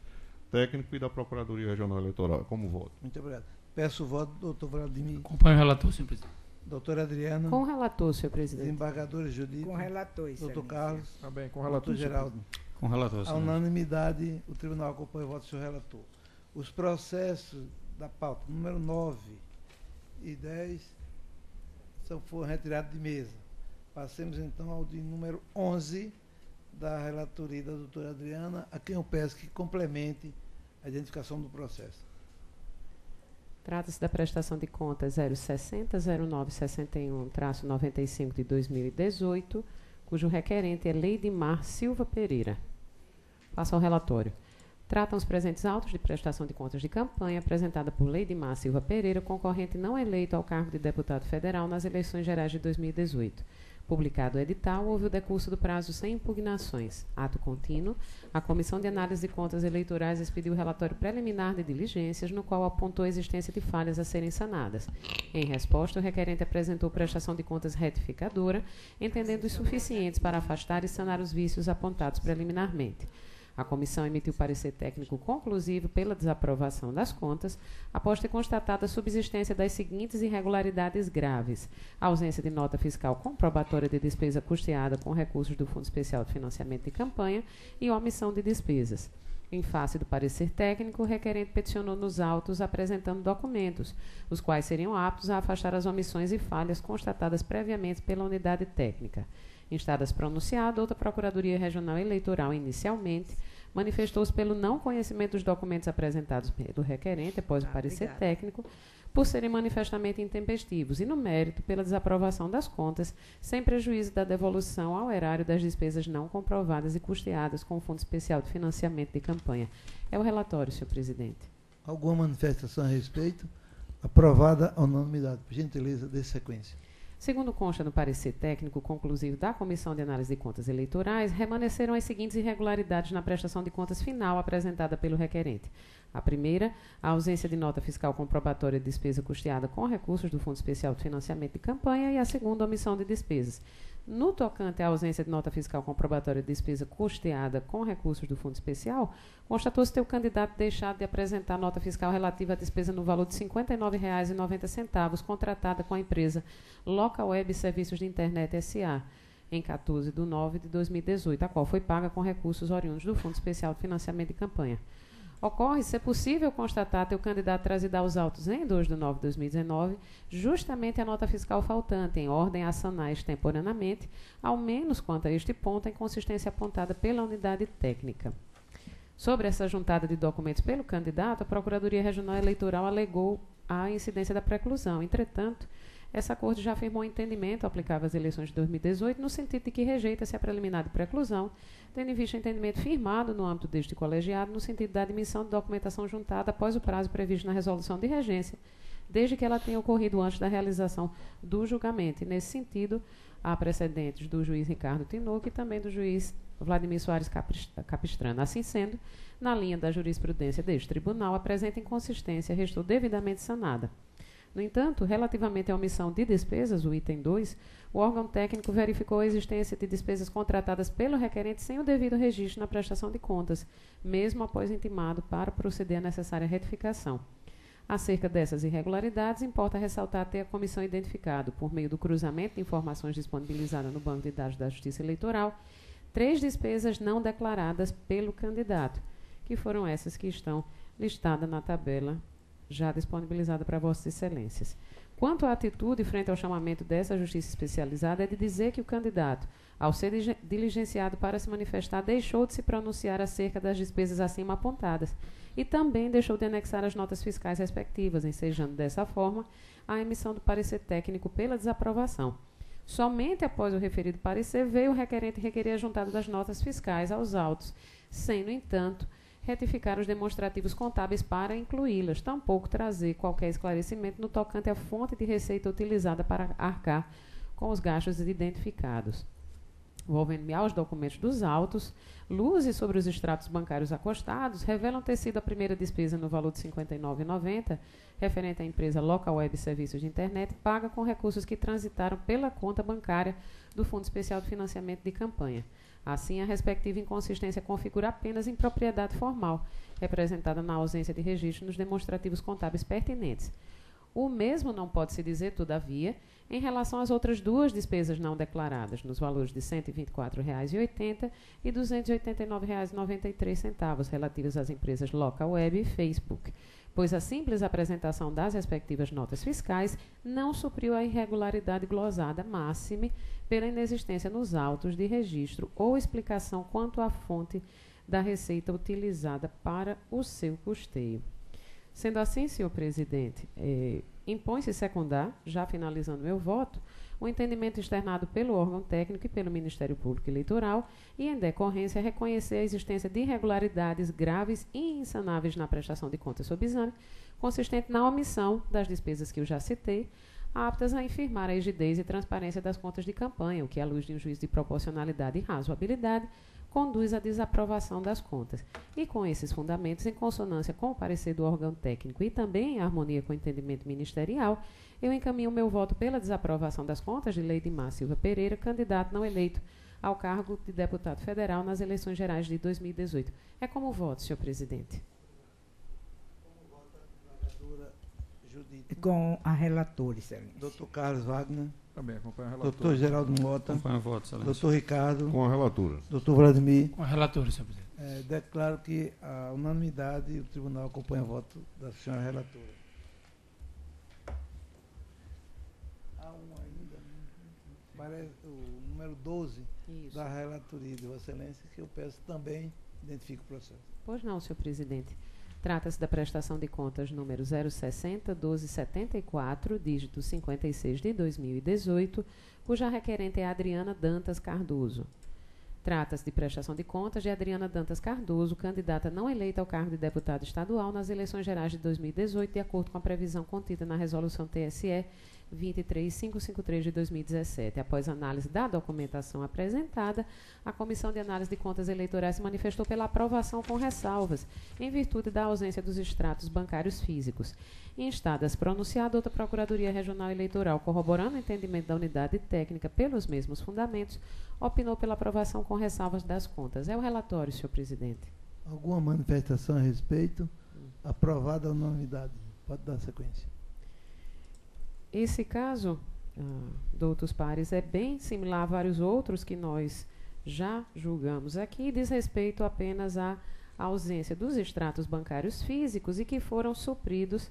técnicos e da Procuradoria Regional Eleitoral. Como voto? Muito obrigado. Peço o voto do doutor Vladimir. Acompanho o relator, senhor presidente. Doutora Adriana. Com o relator, senhor presidente. Desembargadora Judite. Com relator, doutor Carlos. Também com o relator. Doutor Geraldo. Com relator, A senhor. unanimidade, o tribunal acompanha o voto do senhor relator. Os processos da pauta número 9 e 10 foram retirados de mesa. Passemos então ao de número 11 da relatoria da doutora Adriana, a quem eu peço que complemente a identificação do processo. Trata-se da prestação de contas 060-0961-95 de 2018, cujo requerente é Leidimar Silva Pereira. Passo ao relatório. Tratam os presentes autos de prestação de contas de campanha apresentada por Leidimar Silva Pereira, concorrente não eleito ao cargo de deputado federal nas eleições gerais de 2018. Publicado o edital, houve o decurso do prazo sem impugnações. Ato contínuo, a Comissão de Análise de Contas Eleitorais expediu o relatório preliminar de diligências, no qual apontou a existência de falhas a serem sanadas. Em resposta, o requerente apresentou prestação de contas retificadora, entendendo-os suficientes para afastar e sanar os vícios apontados preliminarmente. A comissão emitiu parecer técnico conclusivo pela desaprovação das contas, após ter constatado a subsistência das seguintes irregularidades graves: a ausência de nota fiscal comprobatória de despesa custeada com recursos do Fundo Especial de Financiamento de Campanha e omissão de despesas. Em face do parecer técnico, o requerente peticionou nos autos apresentando documentos, os quais seriam aptos a afastar as omissões e falhas constatadas previamente pela unidade técnica. Instadas pronunciado, outra Procuradoria Regional Eleitoral, inicialmente, manifestou-se pelo não conhecimento dos documentos apresentados pelo requerente, após o parecer técnico, por serem manifestamente intempestivos, e, no mérito, pela desaprovação das contas, sem prejuízo da devolução ao erário das despesas não comprovadas e custeadas com o Fundo Especial de Financiamento de Campanha. É o relatório, senhor presidente. Alguma manifestação a respeito? Aprovada a unanimidade. Por gentileza, dê sequência. Segundo consta no parecer técnico conclusivo da Comissão de Análise de Contas Eleitorais, remanesceram as seguintes irregularidades na prestação de contas final apresentada pelo requerente. A primeira, a ausência de nota fiscal comprobatória de despesa custeada com recursos do Fundo Especial de Financiamento de Campanha, e a segunda, a omissão de despesas. No tocante à ausência de nota fiscal comprobatória de despesa custeada com recursos do Fundo Especial, constatou-se ter o candidato deixado de apresentar nota fiscal relativa à despesa no valor de R$ 59,90 contratada com a empresa Local Web Serviços de Internet S.A., em 14 de nove de 2018, a qual foi paga com recursos oriundos do Fundo Especial de Financiamento de Campanha. Ocorre ser possível constatar ter o candidato trazido aos autos em 2 de nove de 2019 justamente a nota fiscal faltante, em ordem a sanar extemporaneamente, ao menos quanto a este ponto, a inconsistência apontada pela unidade técnica. Sobre essa juntada de documentos pelo candidato, a Procuradoria Regional Eleitoral alegou a incidência da preclusão. Entretanto, essa Corte já afirmou entendimento aplicável às eleições de 2018, no sentido de que rejeita-se a preliminar de preclusão, tendo em vista o entendimento firmado no âmbito deste colegiado, no sentido da admissão de documentação juntada após o prazo previsto na resolução de regência, desde que ela tenha ocorrido antes da realização do julgamento. E, nesse sentido, há precedentes do juiz Ricardo Tinoco e também do juiz Vladimir Soares Capistrano. Assim sendo, na linha da jurisprudência deste tribunal, a presente inconsistência restou devidamente sanada. No entanto, relativamente à omissão de despesas, o item 2, o órgão técnico verificou a existência de despesas contratadas pelo requerente sem o devido registro na prestação de contas, mesmo após intimado para proceder à necessária retificação. Acerca dessas irregularidades, importa ressaltar ter a comissão identificado, por meio do cruzamento de informações disponibilizadas no Banco de Dados da Justiça Eleitoral, 3 despesas não declaradas pelo candidato, que foram essas que estão listadas na tabela já disponibilizada para Vossas Excelências. Quanto à atitude frente ao chamamento dessa justiça especializada, é de dizer que o candidato, ao ser diligenciado para se manifestar, deixou de se pronunciar acerca das despesas acima apontadas e também deixou de anexar as notas fiscais respectivas, ensejando dessa forma a emissão do parecer técnico pela desaprovação. Somente após o referido parecer veio o requerente requerer a juntada das notas fiscais aos autos, sem, no entanto, retificar os demonstrativos contábeis para incluí-las, tampouco trazer qualquer esclarecimento no tocante à fonte de receita utilizada para arcar com os gastos identificados. Envolvendo-me aos documentos dos autos, luzes sobre os extratos bancários acostados revelam ter sido a primeira despesa no valor de R$ 59,90, referente à empresa Local Web Serviços de Internet, paga com recursos que transitaram pela conta bancária do Fundo Especial de Financiamento de Campanha. Assim, a respectiva inconsistência configura apenas impropriedade formal, representada na ausência de registro nos demonstrativos contábeis pertinentes. O mesmo não pode se dizer, todavia, em relação às outras duas despesas não declaradas, nos valores de R$ 124,80 e R$ 289,93, relativas às empresas Local Web e Facebook, pois a simples apresentação das respectivas notas fiscais não supriu a irregularidade glosada, máxime pela inexistência nos autos de registro ou explicação quanto à fonte da receita utilizada para o seu custeio. Sendo assim, senhor presidente, impõe-se secundar, já finalizando meu voto, o entendimento externado pelo órgão técnico e pelo Ministério Público Eleitoral e, em decorrência, reconhecer a existência de irregularidades graves e insanáveis na prestação de contas sob exame, consistente na omissão das despesas que eu já citei, aptas a infirmar a rigidez e transparência das contas de campanha, o que, à luz de um juízo de proporcionalidade e razoabilidade, conduz à desaprovação das contas. E com esses fundamentos, em consonância com o parecer do órgão técnico e também em harmonia com o entendimento ministerial, eu encaminho o meu voto pela desaprovação das contas de Leidimar Silva Pereira, candidato não eleito ao cargo de deputado federal nas eleições gerais de 2018. É como voto, senhor presidente. Como vota a vereadora Judite? Com a relatora, excelência. Doutor Carlos Wagner. Também acompanha a relatora. Doutor Geraldo Mota. Acompanho o voto, excelência. Doutor Ricardo. Com a relatora. Doutor Vladimir. Com a relatora, senhor presidente. Declaro que a unanimidade, o tribunal acompanha o voto da senhora relatora. Há um ainda, parece o número 12 Isso. da relatoria de Vossa Excelência, que eu peço também identifique o processo. Pois não, senhor presidente. Trata-se da prestação de contas número 060-1274, dígito 56 de 2018, cuja requerente é Adriana Dantas Cardoso. Trata-se de prestação de contas de Adriana Dantas Cardoso, candidata não eleita ao cargo de deputada estadual nas eleições gerais de 2018, de acordo com a previsão contida na resolução TSE 23553 de 2017. Após análise da documentação apresentada, a Comissão de Análise de Contas Eleitorais se manifestou pela aprovação com ressalvas, em virtude da ausência dos extratos bancários físicos. Instada-se pronunciada outra Procuradoria Regional Eleitoral, corroborando o entendimento da unidade técnica pelos mesmos fundamentos, opinou pela aprovação com ressalvas das contas. É o relatório, senhor presidente. Alguma manifestação a respeito? Aprovada a unanimidade. Pode dar sequência. Esse caso, doutos pares, é bem similar a vários outros que nós já julgamos aqui, diz respeito apenas à ausência dos extratos bancários físicos e que foram supridos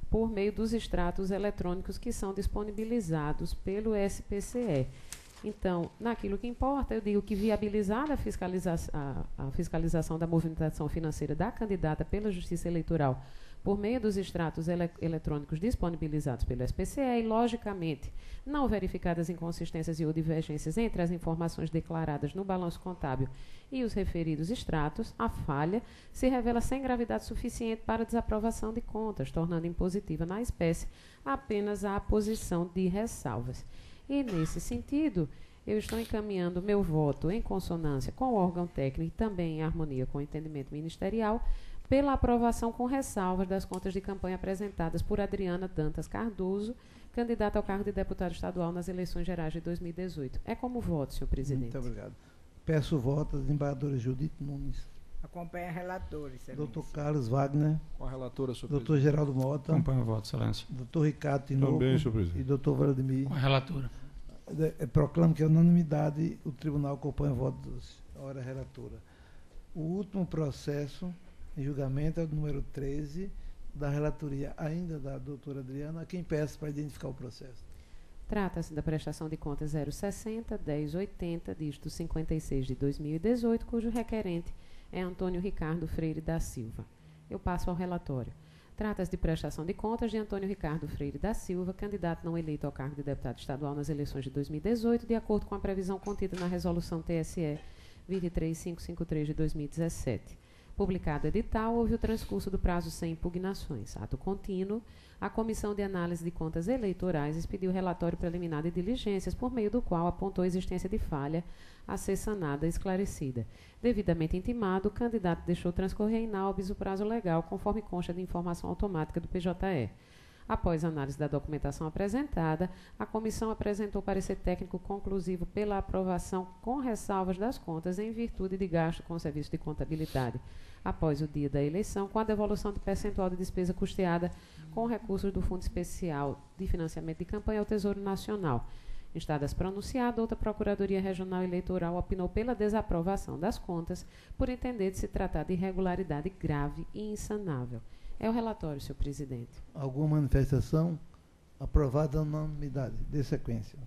por meio dos extratos eletrônicos que são disponibilizados pelo SPCE. Então, naquilo que importa, eu digo que viabilizada a fiscalização da movimentação financeira da candidata pela Justiça Eleitoral por meio dos extratos eletrônicos disponibilizados pelo SPCE e, logicamente, não verificadas inconsistências e ou divergências entre as informações declaradas no balanço contábil e os referidos extratos, a falha se revela sem gravidade suficiente para desaprovação de contas, tornando impositiva na espécie apenas a aposição de ressalvas. E, nesse sentido, eu estou encaminhando meu voto em consonância com o órgão técnico e também em harmonia com o entendimento ministerial pela aprovação com ressalvas das contas de campanha apresentadas por Adriana Dantas Cardoso, candidata ao cargo de deputado estadual nas eleições gerais de 2018. É como voto, senhor presidente. Muito obrigado. Peço o voto da desembargadora Judite Nunes. Acompanha a relatora, excelência. Doutor Carlos Wagner. Com a relatora, senhor Doutor presidente. Geraldo Mota. Acompanho o voto, excelência. Doutor Ricardo Tinoco. Também, senhor presidente. E doutor Vladimir. Com a relatora. Proclamo que a unanimidade o tribunal acompanha o voto da senhora relatora. O último processo em julgamento é o número 13, da relatoria, ainda da doutora Adriana, a quem peço para identificar o processo. Trata-se da prestação de contas 060-1080, dígito 56 de 2018, cujo requerente é Antônio Ricardo Freire da Silva. Eu passo ao relatório. Trata-se de prestação de contas de Antônio Ricardo Freire da Silva, candidato não eleito ao cargo de deputado estadual nas eleições de 2018, de acordo com a previsão contida na Resolução TSE 23553 de 2017. Publicado o edital, houve o transcurso do prazo sem impugnações. Ato contínuo, a Comissão de Análise de Contas Eleitorais expediu relatório preliminar de diligências, por meio do qual apontou a existência de falha a ser sanada e esclarecida. Devidamente intimado, o candidato deixou transcorrer in naubis o prazo legal, conforme consta de informação automática do PJE. Após análise da documentação apresentada, a comissão apresentou parecer técnico conclusivo pela aprovação com ressalvas das contas em virtude de gasto com o serviço de contabilidade, após o dia da eleição, com a devolução de percentual de despesa custeada com recursos do Fundo Especial de Financiamento de Campanha ao Tesouro Nacional. Instadas pronunciado, outra Procuradoria Regional Eleitoral opinou pela desaprovação das contas, por entender de se tratar de irregularidade grave e insanável. É o relatório, senhor presidente. Alguma manifestação? Aprovada a unanimidade. Dê sequência.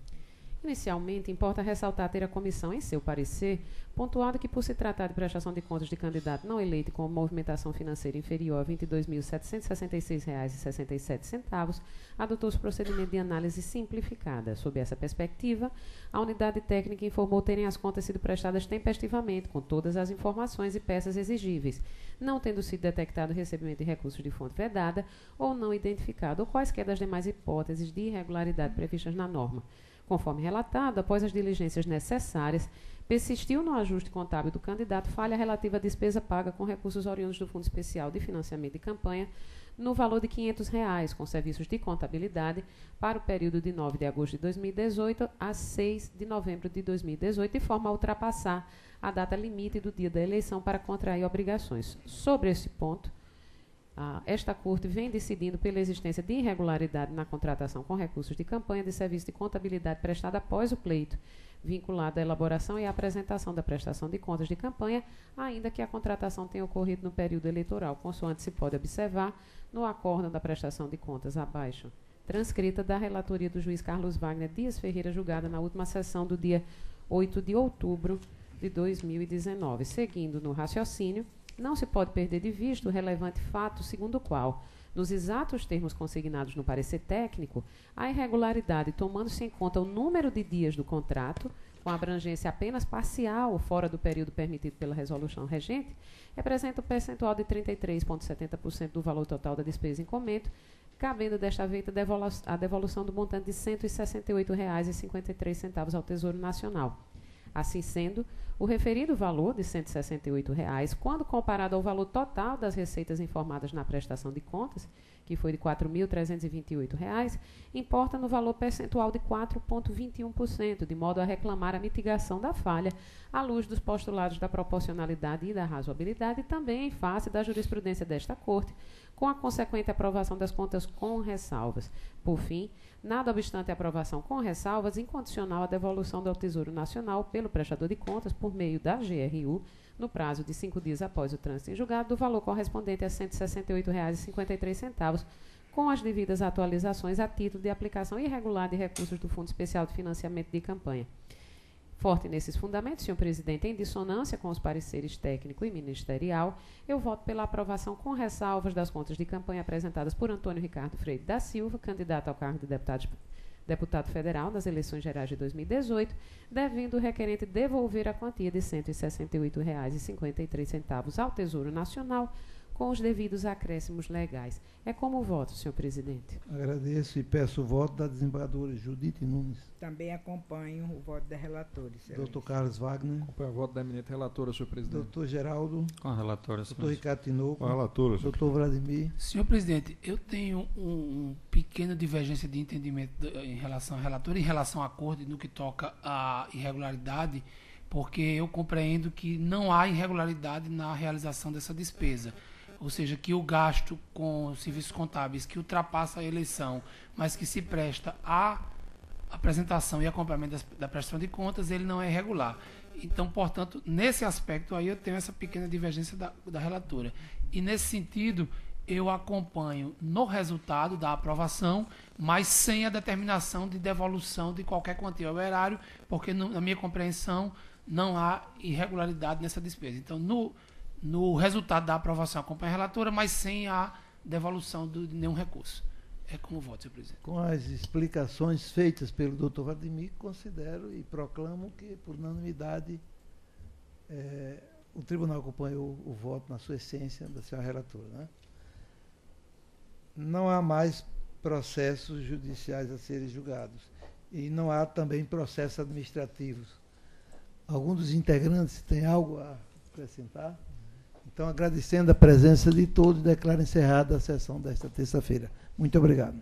Inicialmente, importa ressaltar ter a comissão, em seu parecer, pontuado que, por se tratar de prestação de contas de candidato não eleito com movimentação financeira inferior a R$ 22.766,67, adotou-se procedimento de análise simplificada. Sob essa perspectiva, a unidade técnica informou terem as contas sido prestadas tempestivamente, com todas as informações e peças exigíveis, não tendo sido detectado o recebimento de recursos de fonte vedada ou não identificado, ou quaisquer das demais hipóteses de irregularidade previstas na norma. Conforme relatado, após as diligências necessárias, persistiu no ajuste contábil do candidato falha relativa à despesa paga com recursos oriundos do Fundo Especial de Financiamento de Campanha no valor de R$ 500, com serviços de contabilidade, para o período de 9 de agosto de 2018 a 6 de novembro de 2018, de forma a ultrapassar a data limite do dia da eleição para contrair obrigações. Sobre esse ponto, esta Corte vem decidindo pela existência de irregularidade na contratação com recursos de campanha de serviço de contabilidade prestada após o pleito, vinculado à elaboração e à apresentação da prestação de contas de campanha, ainda que a contratação tenha ocorrido no período eleitoral, consoante se pode observar no acórdão da prestação de contas abaixo, transcrita da relatoria do juiz Carlos Wagner Dias Ferreira, julgada na última sessão do dia 8 de outubro de 2019. Seguindo no raciocínio, não se pode perder de vista o relevante fato segundo o qual, nos exatos termos consignados no parecer técnico, a irregularidade, tomando-se em conta o número de dias do contrato, com abrangência apenas parcial fora do período permitido pela resolução regente, representa um percentual de 33,70% do valor total da despesa em comento, cabendo desta feita a devolução do montante de R$ 168,53 ao Tesouro Nacional. Assim sendo, o referido valor de R$ 168, quando comparado ao valor total das receitas informadas na prestação de contas, que foi de R$ 4.328, importa no valor percentual de 4,21%, de modo a reclamar a mitigação da falha, à luz dos postulados da proporcionalidade e da razoabilidade, e também em face da jurisprudência desta Corte, com a consequente aprovação das contas com ressalvas. Por fim, nada obstante a aprovação com ressalvas, incondicional a devolução ao Tesouro Nacional pelo prestador de contas, por meio da GRU, no prazo de 5 dias após o trânsito em julgado, do valor correspondente a R$ 168,53, com as devidas atualizações a título de aplicação irregular de recursos do Fundo Especial de Financiamento de Campanha. Forte nesses fundamentos, senhor presidente, em dissonância com os pareceres técnico e ministerial, eu voto pela aprovação com ressalvas das contas de campanha apresentadas por Antônio Ricardo Freire da Silva, candidato ao cargo de deputado federal nas eleições gerais de 2018, devendo o requerente devolver a quantia de R$ 168,53 ao Tesouro Nacional, com os devidos acréscimos legais. É como o voto, senhor presidente. Agradeço e peço o voto da desembargadora Judite Nunes. Também acompanho o voto da relatora. Doutor Carlos Wagner. Acompanho o voto da eminente relatora, senhor presidente. Doutor Geraldo. Com a relatora, senhor. Doutor Ricardo Tinoco. Com a relatora, senhor. Doutor Vladimir. Senhor presidente, eu tenho uma pequena divergência de entendimento em relação à relatora, em relação à Corte, no que toca à irregularidade, porque eu compreendo que não há irregularidade na realização dessa despesa. Ou seja, que o gasto com serviços contábeis que ultrapassa a eleição, mas que se presta à apresentação e acompanhamento da prestação de contas, ele não é irregular. Então, portanto, nesse aspecto aí eu tenho essa pequena divergência da relatora. E nesse sentido, eu acompanho no resultado da aprovação, mas sem a determinação de devolução de qualquer quantia ao erário, porque, na minha compreensão, não há irregularidade nessa despesa. Então, no resultado da aprovação, acompanho a relatora, mas sem a devolução de nenhum recurso. É como voto, senhor presidente. Com as explicações feitas pelo doutor Vladimir, considero e proclamo que, por unanimidade, o tribunal acompanhou o voto na sua essência da senhora relatora, né? Não há mais processos judiciais a serem julgados e não há também processos administrativos. Algum dos integrantes tem algo a acrescentar? Então, agradecendo a presença de todos, declaro encerrada a sessão desta terça-feira. Muito obrigado.